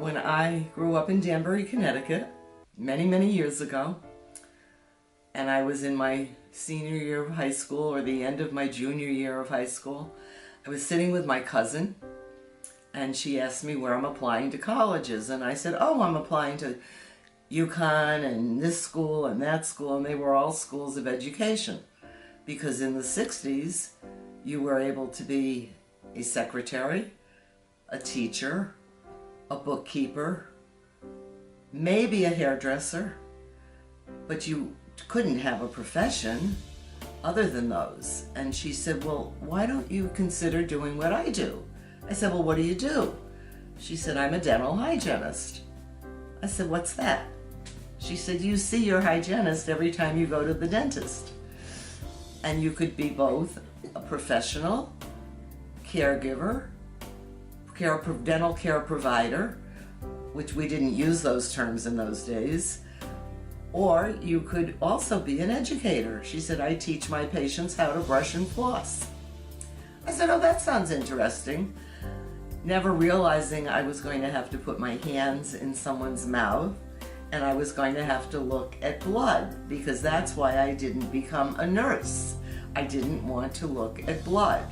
When I grew up in Danbury, Connecticut, many, many years ago, and I was in my senior year of high school or the end of my junior year of high school, I was sitting with my cousin, and she asked me where I'm applying to colleges, and I said, oh, I'm applying to UConn and this school and that school, and they were all schools of education, because in the 60s, you were able to be a secretary, a teacher, a bookkeeper, maybe a hairdresser, but you couldn't have a profession other than those. And she said, well, why don't you consider doing what I do? I said, well, what do you do? She said, I'm a dental hygienist. I said, what's that? She said, you see your hygienist every time you go to the dentist. And you could be both a professional, caregiver, dental care provider, which we didn't use those terms in those days, or you could also be an educator. She said, I teach my patients how to brush and floss. I said, oh, that sounds interesting. Never realizing I was going to have to put my hands in someone's mouth and I was going to have to look at blood, because that's why I didn't become a nurse. I didn't want to look at blood.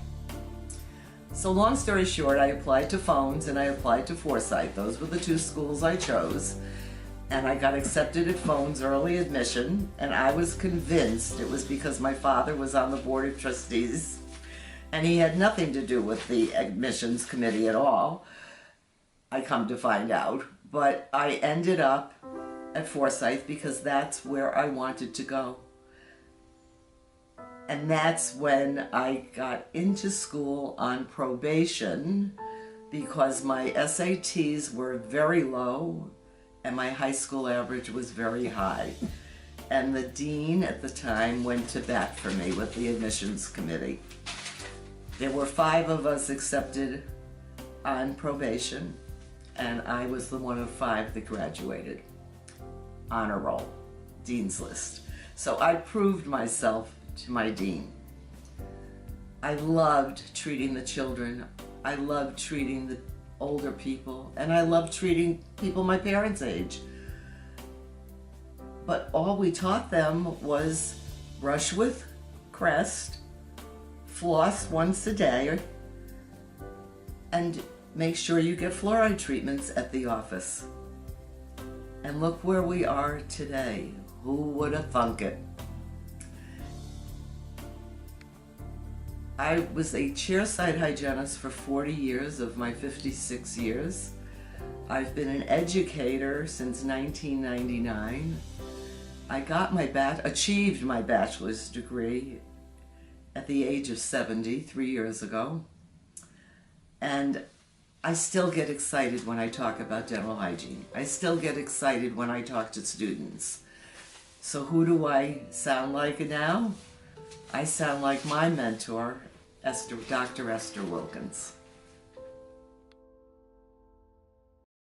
So long story short, I applied to Phones and I applied to Forsyth. Those were the two schools I chose. And I got accepted at Phones early admission, and I was convinced it was because my father was on the board of trustees and he had nothing to do with the admissions committee at all, I come to find out. But I ended up at Forsyth because that's where I wanted to go. And that's when I got into school on probation, because my SATs were very low and my high school average was very high. And the dean at the time went to bat for me with the admissions committee. There were 5 of us accepted on probation, and I was the one of 5 that graduated. Honor roll, dean's list. So I proved myself to my dean. I loved treating the children. I loved treating the older people, and I loved treating people my parents' age. But all we taught them was brush with Crest, floss once a day, and make sure you get fluoride treatments at the office. And look where we are today. Who would have thunk it? I was a chairside hygienist for 40 years of my 56 years. I've been an educator since 1999. I achieved my bachelor's degree at the age of 70, 3 years ago. And I still get excited when I talk about dental hygiene. I still get excited when I talk to students. So who do I sound like now? I sound like my mentor, Dr. Esther Wilkins.